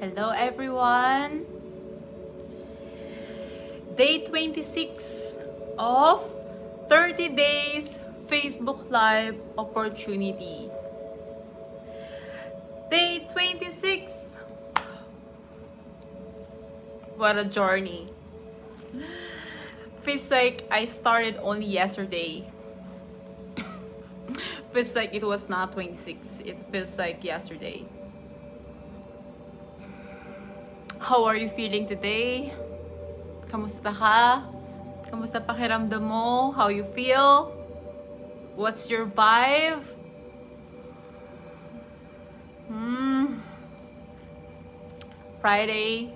Hello everyone! Day 26 of 30 days Facebook Live opportunity. Day 26! What a journey. Feels like I started only yesterday. Feels like it was not 26. It feels like yesterday. How are you feeling today? Kamusta ka? Kamusta pakiramdam mo? How you feel? What's your vibe? Friday.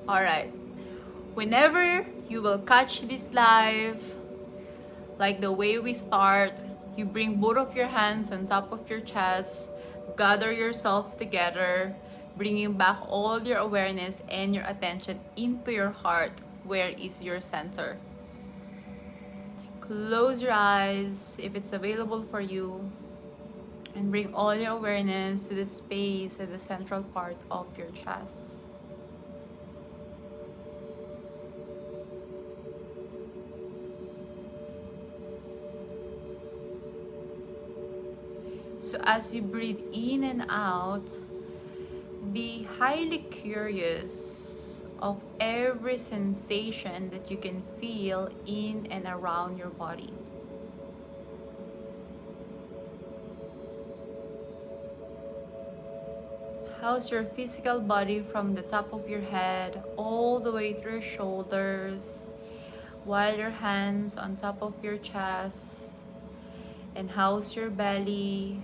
Alright. Whenever you will catch this live, like the way we start, you bring both of your hands on top of your chest, gather yourself together, bringing back all your awareness and your attention into your heart, where is your center. Close your eyes if it's available for you, and bring all your awareness to the space at the central part of your chest. So as you breathe in and out, be highly curious of every sensation that you can feel in and around your body. How's your physical body from the top of your head all the way through your shoulders, while your hands on top of your chest? And how's your belly?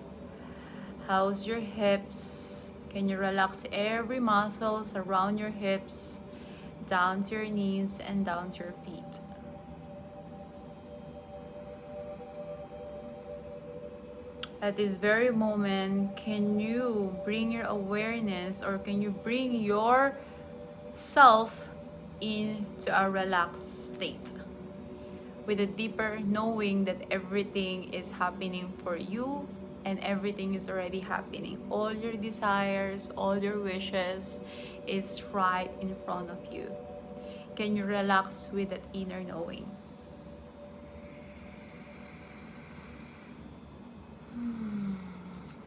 How's your hips? Can you relax every muscles around your hips, down to your knees and down to your feet? At this very moment, can you bring your awareness, or can you bring yourself into a relaxed state, with a deeper knowing that everything is happening for you and everything is already happening. All your desires, all your wishes is right in front of you. Can you relax with that inner knowing?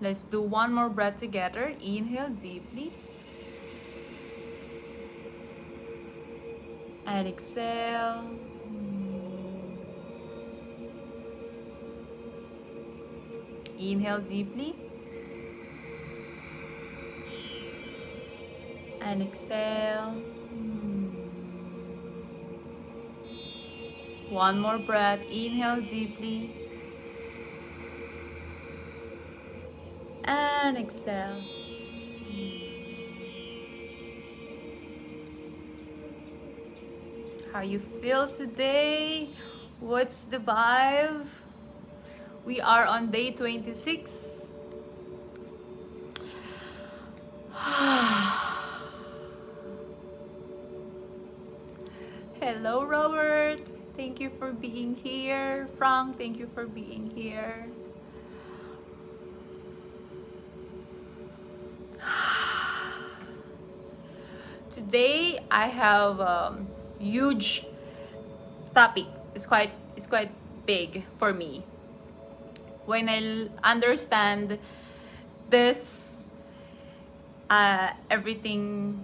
Let's do one more breath together. Inhale deeply. And exhale. Inhale deeply. And exhale. One more breath. Inhale deeply. And exhale. How you feel today? What's the vibe? We are on day 26. Hello, Robert. Thank you for being here. Frank, thank you for being here. Today I have a huge topic. It's quite big for me. When I understand this, everything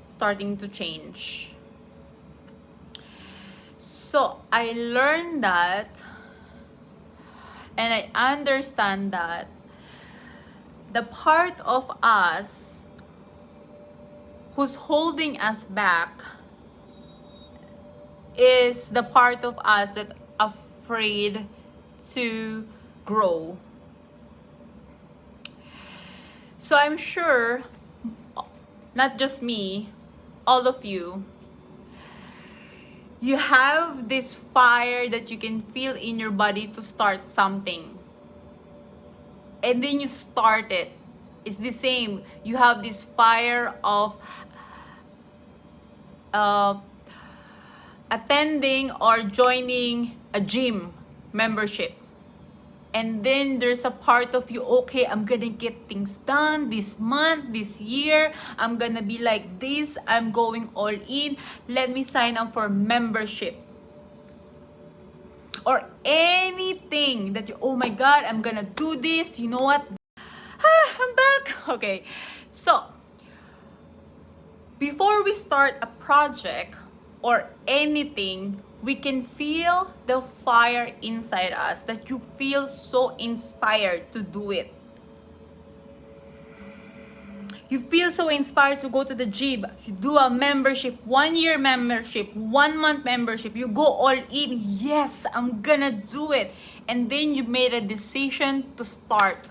starting to change. So I learned that, and I understand that the part of us who's holding us back is the part of us that afraid to grow. So I'm sure, not just me, all of you have this fire that you can feel in your body to start something. And then you start it. It's the same. You have this fire of attending or joining a gym membership. And then there's a part of you, okay, I'm gonna get things done this month, this year. I'm gonna be like this. I'm going all in. Let me sign up for membership. Or anything that you, oh my God, I'm gonna do this. You know what? I'm back. Okay. So, before we start a project or anything, we can feel the fire inside us, that you feel so inspired to do it. You feel so inspired to go to the gym, you do a membership, 1 year membership, 1 month membership, you go all in. Yes, I'm gonna do it. And then you made a decision to start.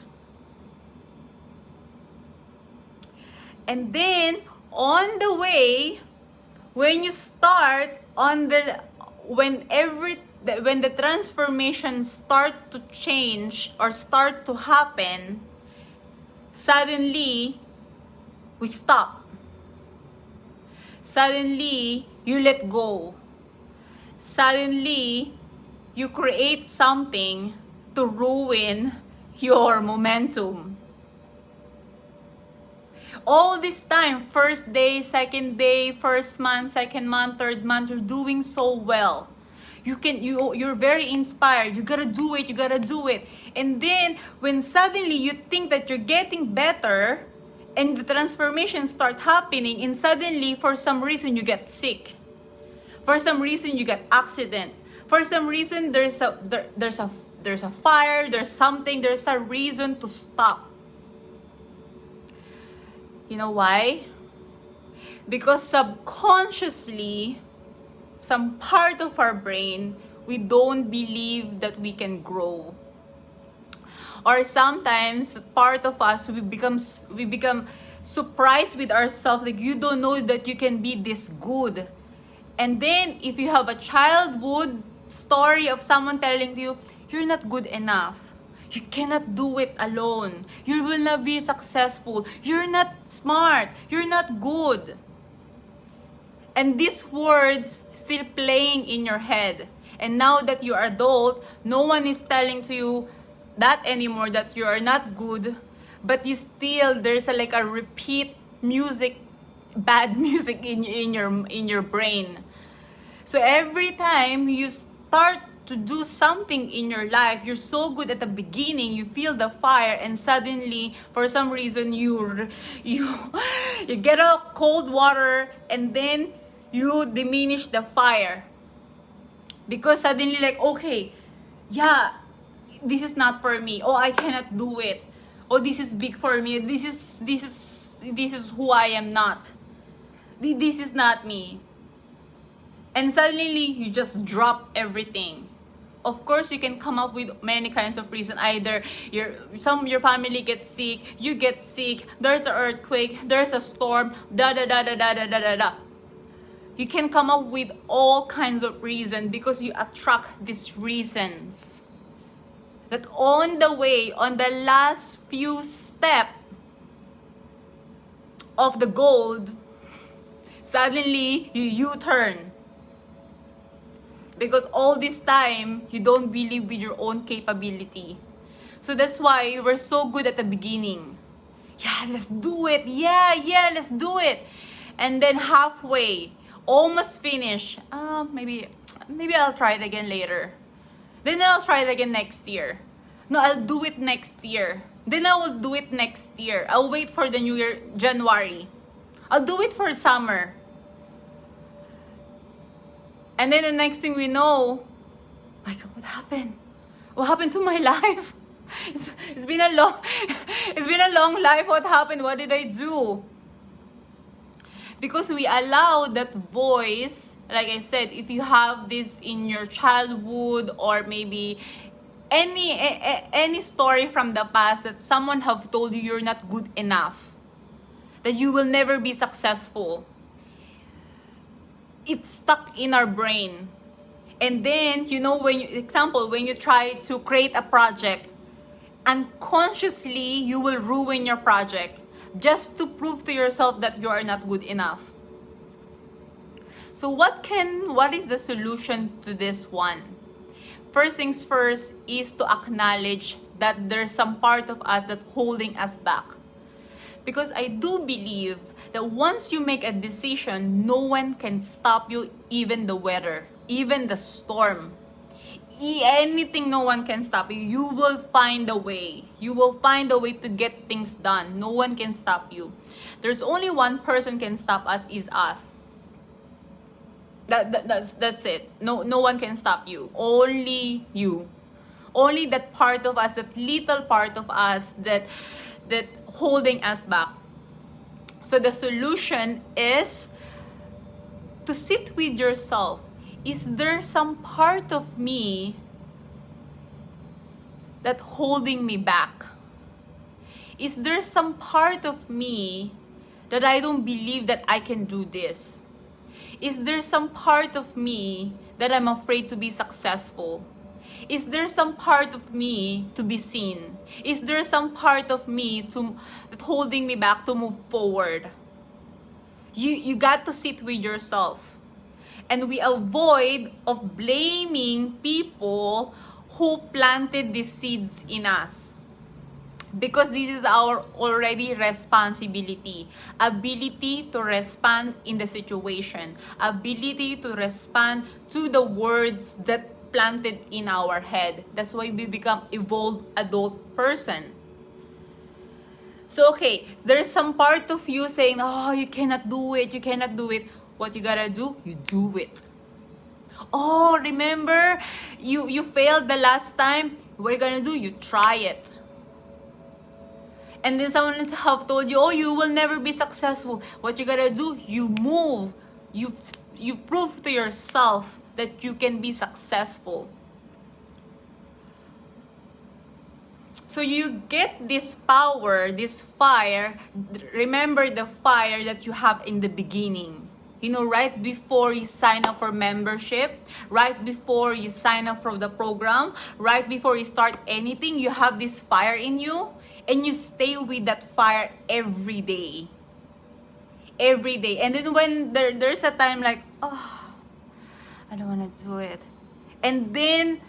And then on the way, when you start on the when the transformations start to change or start to happen, suddenly we stop. Suddenly you let go. Suddenly you create something to ruin your momentum. All this time, first day, second day, first month, second month, third month, you're doing so well. You're very inspired. You gotta do it, you gotta do it. And then when suddenly you think that you're getting better and the transformation start happening, and suddenly for some reason you get sick. For some reason you get accident. For some reason there's a fire, there's something, there's a reason to stop. You know why? Because subconsciously, some part of our brain, we don't believe that we can grow. Or sometimes, part of us, we become surprised with ourselves, like you don't know that you can be this good. And then, if you have a childhood story of someone telling you, you're not good enough. You cannot do it alone. You will not be successful. You're not smart. You're not good. And these words still playing in your head. And now that you are adult, no one is telling to you that anymore, that you are not good. But you still, there's a repeat music, bad music in your brain. So every time you start to do something in your life, you're so good at the beginning, you feel the fire, and suddenly for some reason you get a cold water, and then you diminish the fire because suddenly, like, okay, yeah, this is not for me. Oh, I cannot do it. Oh, this is big for me. This is who I am not. This is not me. And suddenly you just drop everything. Of course, you can come up with many kinds of reasons. Either your family gets sick, you get sick, there's an earthquake, there's a storm, da da da da da da da da da. You can come up with all kinds of reasons because you attract these reasons. That on the way, on the last few steps of the goal, suddenly you U-turn. Because all this time, you don't believe with your own capability. So that's why we're so good at the beginning. Yeah, let's do it. Yeah, let's do it. And then halfway, almost finish. Maybe I'll try it again later. Then I'll try it again next year. No, I'll do it next year. Then I will do it next year. I'll wait for the new year, January. I'll do it for summer. And then the next thing we know, like, what happened? What happened to my life? It's been a long life. What happened? What did I do? Because we allow that voice, like I said, if you have this in your childhood or maybe any story from the past that someone have told you you're not good enough, that you will never be successful. It's stuck in our brain. And then, when you try to create a project, unconsciously, you will ruin your project just to prove to yourself that you are not good enough. So what is the solution to this one? first things first is to acknowledge that there's some part of us that's holding us back. Because I do believe that once you make a decision, no one can stop you, even the weather, even the storm. Anything, no one can stop you. You will find a way. You will find a way to get things done. No one can stop you. There's only one person can stop us, is us. That's it. No one can stop you. Only you. Only that part of us, that little part of us that holding us back. So the solution is to sit with yourself. Is there some part of me that holding me back? Is there some part of me that I don't believe that I can do this? Is there some part of me that I'm afraid to be successful? Is there some part of me to be seen? Is there some part of me that holding me back to move forward? You got to sit with yourself. And we avoid of blaming people who planted these seeds in us. Because this is our already responsibility. Ability to respond in the situation. Ability to respond to the words that planted in our head. That's why we become evolved adult person. So okay, there's some part of you saying, oh, you cannot do it, you cannot do it. What you gotta do? You do it. Oh, remember? You failed the last time? What are you gonna do? You try it. And then someone have told you, oh, you will never be successful. What you gotta do? You move. You prove to yourself that you can be successful. So you get this power, this fire. Remember the fire that you have in the beginning. You know, right before you sign up for membership, right before you sign up for the program, right before you start anything, you have this fire in you, and you stay with that fire every day. Every day. And then when there's a time like, oh, I don't want to do it. And then,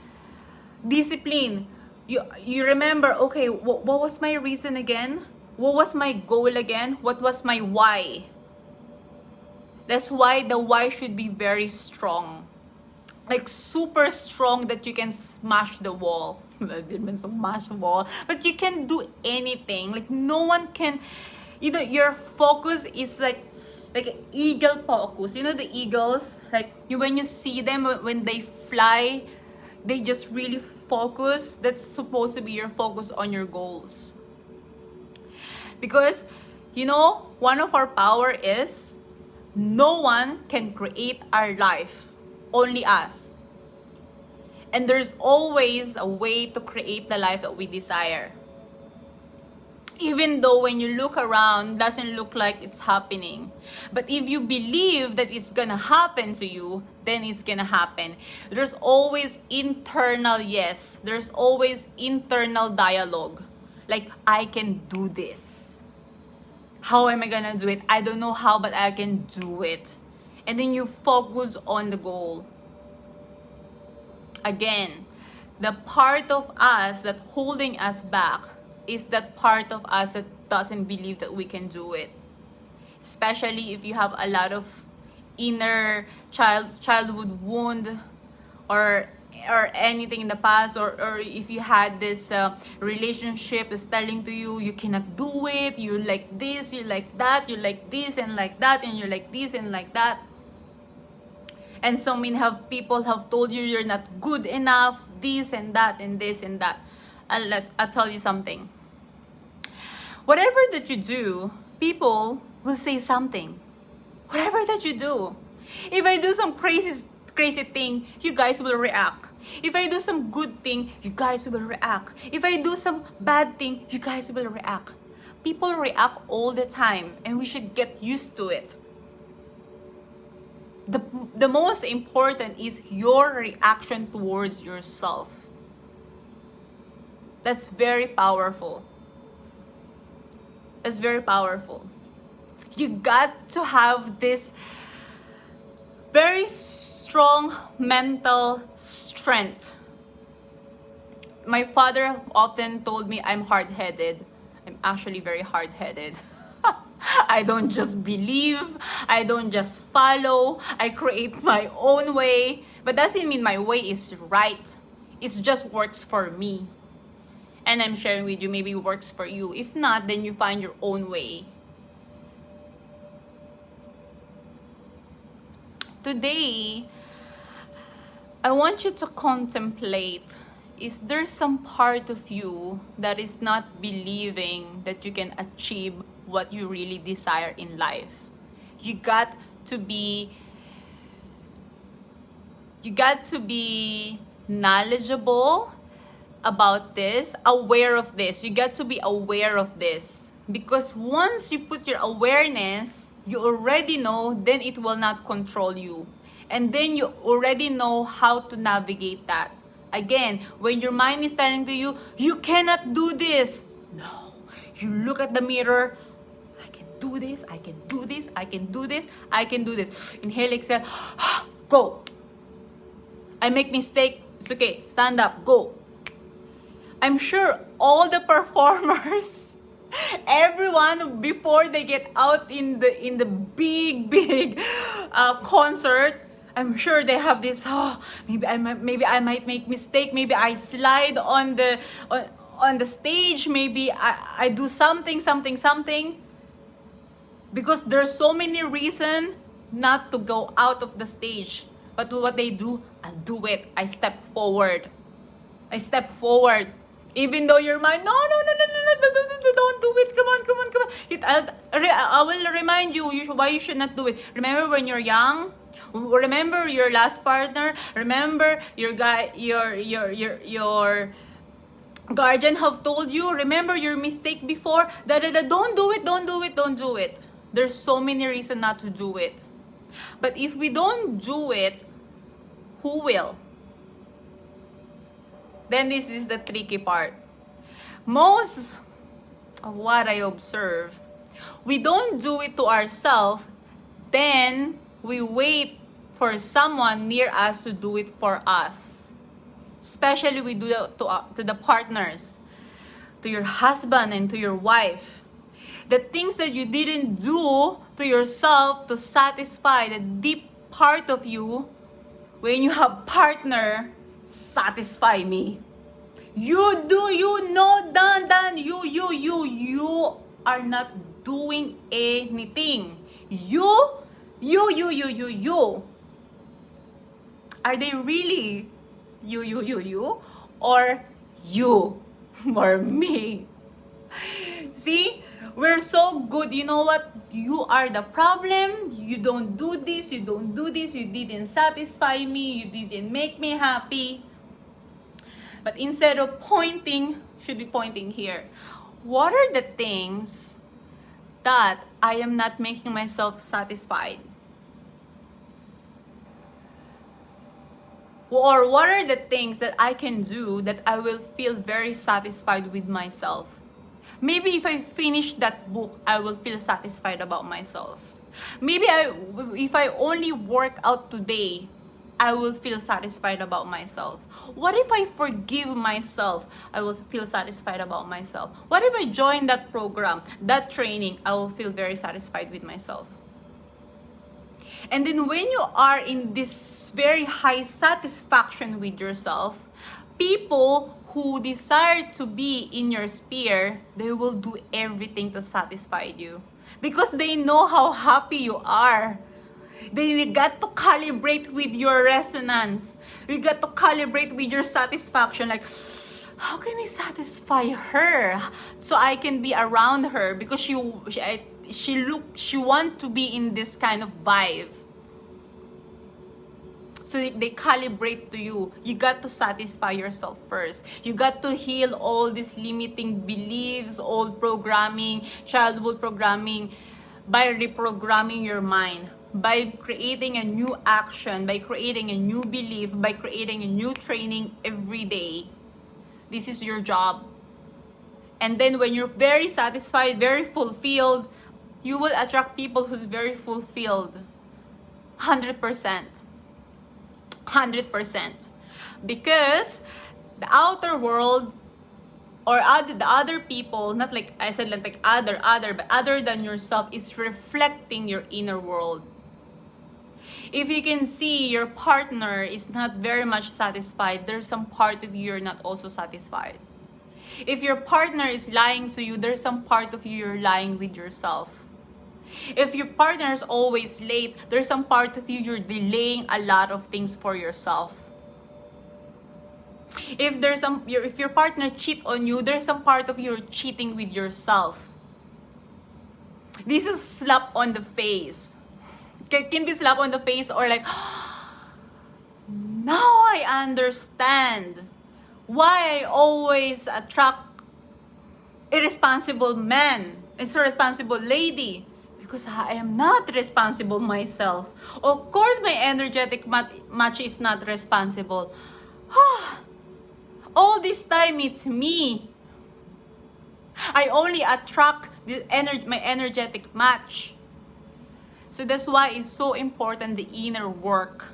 discipline. You remember, okay, what was my reason again? What was my goal again? What was my why? That's why the why should be very strong. Like super strong that you can smash the wall. I didn't smash the wall. But you can do anything. Like no one can, you know, your focus is like an eagle focus. You know the eagles? Like when you see them, when they fly, they just really focus. That's supposed to be your focus on your goals. Because, you know, one of our power is no one can create our life, only us. And there's always a way to create the life that we desire. Even though when you look around, doesn't look like it's happening. But if you believe that it's gonna happen to you, then it's gonna happen. There's always internal yes. There's always internal dialogue. Like, I can do this. How am I gonna do it? I don't know how, but I can do it. And then you focus on the goal. Again, the part of us that holding us back is that part of us that doesn't believe that we can do it. Especially if you have a lot of inner childhood wound or anything in the past, or if you had this relationship is telling to you, you cannot do it, you like this, you like that, you like this and like that, and you like this and like that. And so many people have told you you're not good enough, this and that and this and that. I'll tell you something. Whatever that you do, people will say something. Whatever that you do. If I do some crazy thing, you guys will react. If I do some good thing, you guys will react. If I do some bad thing, you guys will react. People react all the time, and we should get used to it. The most important is your reaction towards yourself. That's very powerful. That's very powerful. You got to have this very strong mental strength My father often told me I'm hard-headed. I'm actually very hard-headed. I don't just believe, I don't just follow, I create my own way. But doesn't mean my way is right. It just works for me. And I'm sharing with you, maybe it works for you. If not, then you find your own way. Today, I want you to contemplate, is there some part of you that is not believing that you can achieve what you really desire in life? You got to be knowledgeable about this, aware of this. You got to be aware of this. Because once you put your awareness, you already know, then it will not control you. And then you already know how to navigate that. Again, when your mind is telling to you, you cannot do this. No. You look at the mirror, I can do this, I can do this, I can do this, I can do this. Inhale, exhale, go. I make mistake, it's okay, stand up, go. I'm sure all the performers, everyone before they get out in the big concert, I'm sure they have this. Oh, maybe I might make mistake. Maybe I slide on the stage. Maybe I do something. Because there's so many reasons not to go out of the stage. But what they do, I'll do it. I step forward. Even though your mind, no, don't do it. Come on. I will remind you why you should not do it. Remember when you're young? Remember your last partner? Remember your guardian have told you? Remember your mistake before? Don't do it. There's so many reasons not to do it. But if we don't do it, who will? Then this is the tricky part. Most of what I observe, we don't do it to ourselves, then we wait for someone near us to do it for us. Especially we do that to the partners, to your husband and to your wife. The things that you didn't do to yourself to satisfy the deep part of you, when you have partner, satisfy me. You done. You are not doing anything. You. Are they really you? Or you? Or me? See? We're so good. You know what? You are the problem. You don't do this. You didn't satisfy me. You didn't make me happy. But instead of pointing, should be pointing here. What are the things that I am not making myself satisfied? Or what are the things that I can do that I will feel very satisfied with myself? Maybe if I finish that book, I will feel satisfied about myself. Maybe if I only work out today, I will feel satisfied about myself. What if I forgive myself? I will feel satisfied about myself. What if I join that program, that training? I will feel very satisfied with myself. And then when you are in this very high satisfaction with yourself, people who desire to be in your sphere, they will do everything to satisfy you. Because they know how happy you are. They got to calibrate with your resonance. You got to calibrate with your satisfaction. Like, how can I satisfy her so I can be around her? Because she want to be in this kind of vibe. So they calibrate to you. You got to satisfy yourself first. You got to heal all these limiting beliefs, old programming, childhood programming, by reprogramming your mind, by creating a new action, by creating a new belief, by creating a new training every day. This is your job. And then when you're very satisfied, very fulfilled, you will attract people who's very fulfilled. 100%. 100%. Because the outer world or the other people, not like I said, like other, but other than yourself, is reflecting your inner world. If you can see your partner is not very much satisfied, there's some part of you you're not also satisfied. If your partner is lying to you, there's some part of you you're lying with yourself. If your partner is always late, there's some part of you you're delaying a lot of things for yourself. If your partner cheat on you, there's some part of you you're cheating with yourself. This is slap on the face. Can be slap on the face or like, now I understand why I always attract irresponsible men and irresponsible lady. Because I am not responsible myself. Of course, my energetic match is not responsible. All this time, it's me. I only attract my energetic match. So that's why it's so important, the inner work.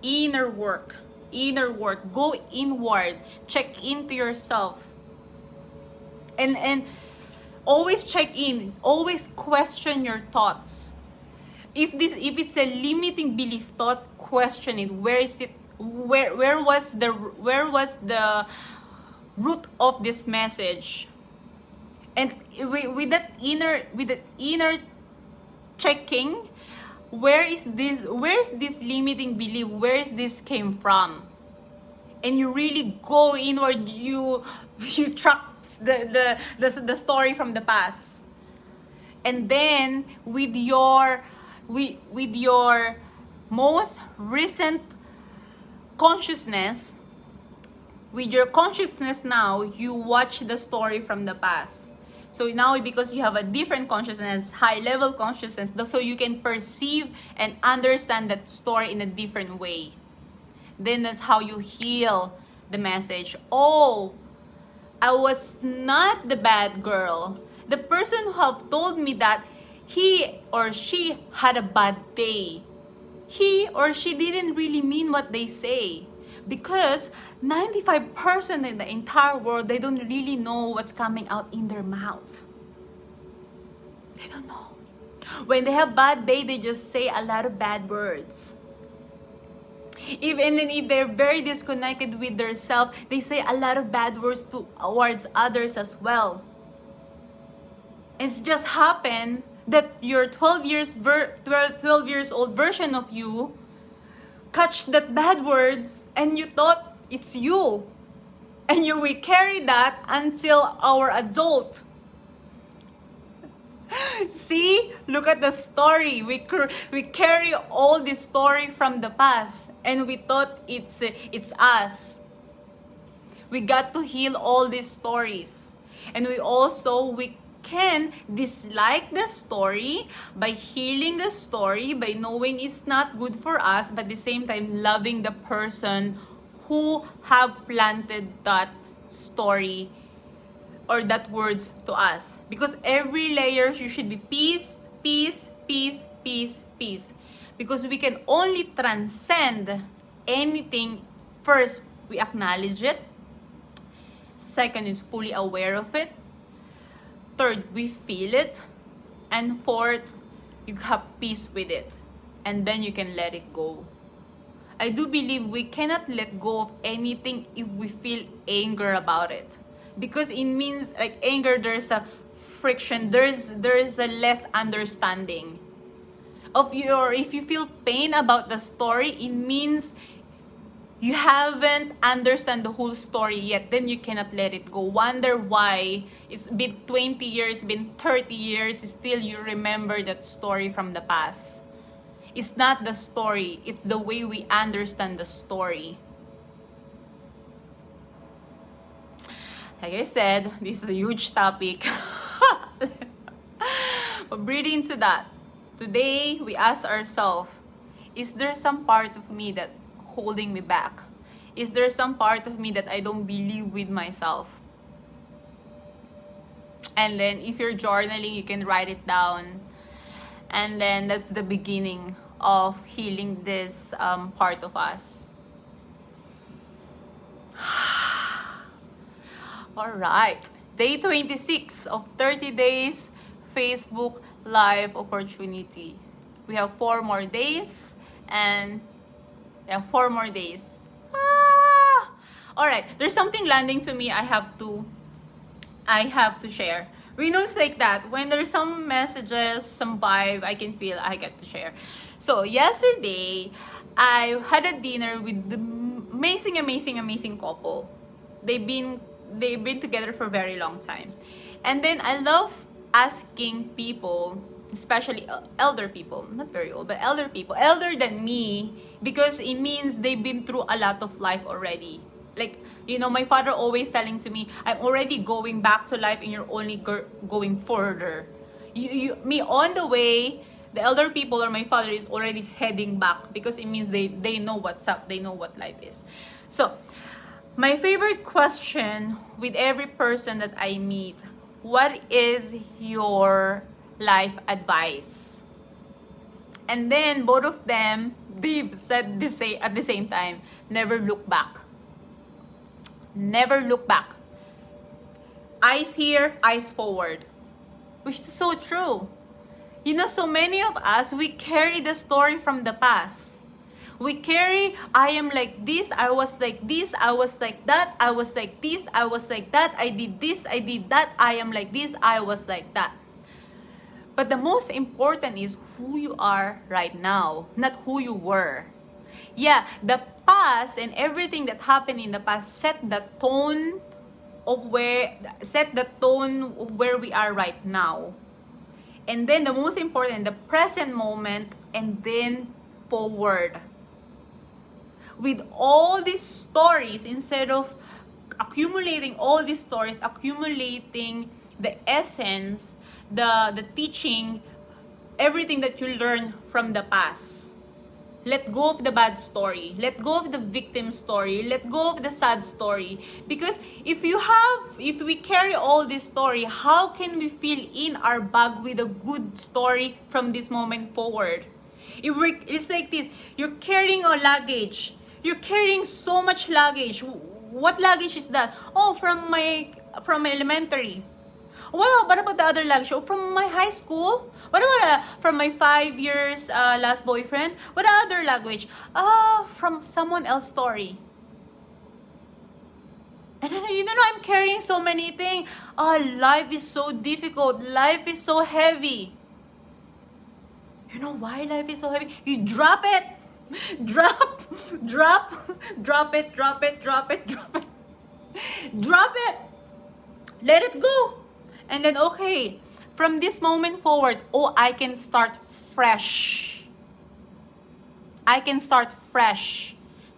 Inner work. Inner work. Go inward. Check into yourself. And always check in. Always question your thoughts. If it's a limiting belief thought, question it. Where is it? Where was the root of this message? And with that inner checking, where's this limiting belief? Where is this came from? And you really go inward. You track the story from the past, and then with your most recent consciousness, with your consciousness now, you watch the story from the past. So now, because you have a different consciousness, high level consciousness, so you can perceive and understand that story in a different way. Then that's how you heal the message. Oh, I was not the bad girl. The person who have told me that he or she had a bad day, he or she didn't really mean what they say. Because 95% in the entire world, they don't really know what's coming out in their mouth. They don't know. When they have bad day, they just say a lot of bad words. Even if they're very disconnected with their self, they say a lot of bad words towards others as well. It's just happened that your 12 years old version of you catch that bad words and you thought it's you. And we carry that until our adult. See, look at the story. We carry all this story from the past, and we thought it's us. We got to heal all these stories, and we can dislike the story by healing the story, by knowing it's not good for us, but at the same time loving the person who have planted that story or that words to us. Because every layer, you should be peace, peace, peace, peace, peace. Because we can only transcend anything. First, we acknowledge it. Second is fully aware of it. Third, we feel it. And fourth, you have peace with it. And then you can let it go. I do believe we cannot let go of anything if we feel anger about it. Because it means, like anger, there's a friction, there's a less understanding of you. Or if you feel pain about the story, it means you haven't understand the whole story yet. Then you cannot let it go. Wonder why it's been 20 years, been 30 years, still you remember that story from the past. It's not the story, it's the way we understand the story. Like I said, this is a huge topic. But breathe into that. Today, we ask ourselves, is there some part of me that holding me back? Is there some part of me that I don't believe with myself? And then if you're journaling, you can write it down. And then that's the beginning of healing this part of us. All right. Day 26 of 30 days Facebook Live opportunity. We have 4 more days and 4 more days. All right. There's something landing to me. I have to share. We know it's like that. When there's some messages, some vibe, I can feel I get to share. So yesterday, I had a dinner with the amazing couple. They've been together for a very long time. And then I love asking people, especially elder people, not very old, but elder people, elder than me, because it means they've been through a lot of life already. Like, my father always telling to me, I'm already going back to life and you're only going further. Me on the way, the elder people or my father is already heading back because it means they know what's up, they know what life is. So, my favorite question with every person that I meet, what is your life advice? And then both of them, they said at the same time, never look back. Never look back. Eyes here, eyes forward. Which is so true. So many of us, we carry the story from the past. We carry, I am like this, I was like this, I was like that, I was like this, I was like that, I did this, I did that, I am like this, I was like that. But the most important is who you are right now, not who you were. Yeah, the past and everything that happened in the past set the tone of where we are right now. And then the most important, the present moment, and then forward. With all these stories, instead of accumulating all these stories, accumulating the essence, the teaching, everything that you learn from the past. Let go of the bad story. Let go of the victim story. Let go of the sad story. Because if we carry all this story, how can we fill in our bag with a good story from this moment forward? It's like this. You're carrying a luggage. You're carrying so much luggage. What luggage is that? Oh, from my elementary. Well, what about the other luggage? Oh, from my high school? What about from my 5 years last boyfriend? What other luggage? From someone else's story. And then, I'm carrying so many things. Life is so difficult. Life is so heavy. You know why life is so heavy? You drop it. Drop it. Let it go. And then, okay, from this moment forward, I can start fresh.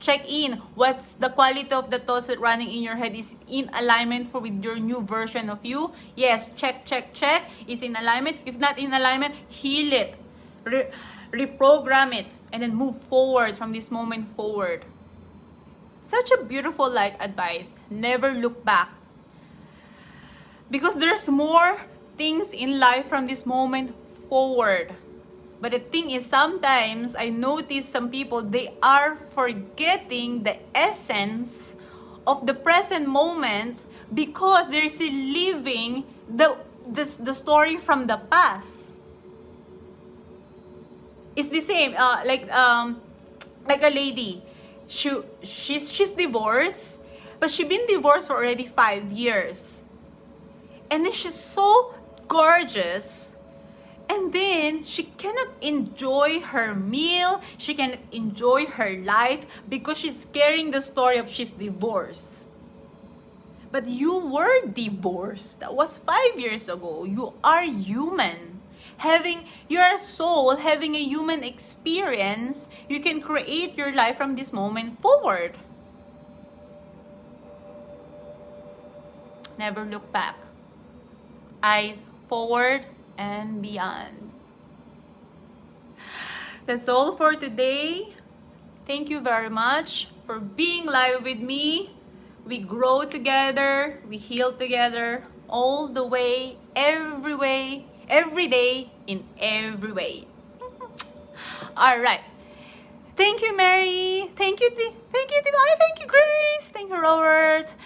Check in. What's the quality of the thoughts that running in your head? Is it in alignment with your new version of you? Yes, check. Is in alignment? If not in alignment, heal it. Reprogram it. And then move forward from this moment forward. Such a beautiful life advice. Never look back. Because there's more things in life from this moment forward. But the thing is, sometimes I notice some people, they are forgetting the essence of the present moment because they're still living the story from the past. It's the same, like a lady. She's divorced, but she's been divorced for already 5 years. And then she's so gorgeous. And then she cannot enjoy her meal. She cannot enjoy her life because she's carrying the story of she's divorced. But you were divorced. That was 5 years ago. You are human. You're a soul having a human experience. You can create your life from this moment forward. Never look back. Eyes forward and beyond. That's all for today. Thank you very much for being live with me. We grow together, we heal together, all the way, every day, in every way. All right. Thank you, Mary. Thank you, Divine. Thank you, Grace. Thank you, Robert.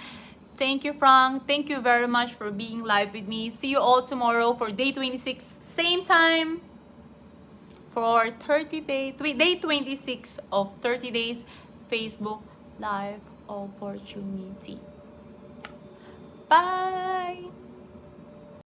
Thank you, Frank. Thank you very much for being live with me. See you all tomorrow for day 26, same time, for day 26 of 30 days Facebook live opportunity. Bye!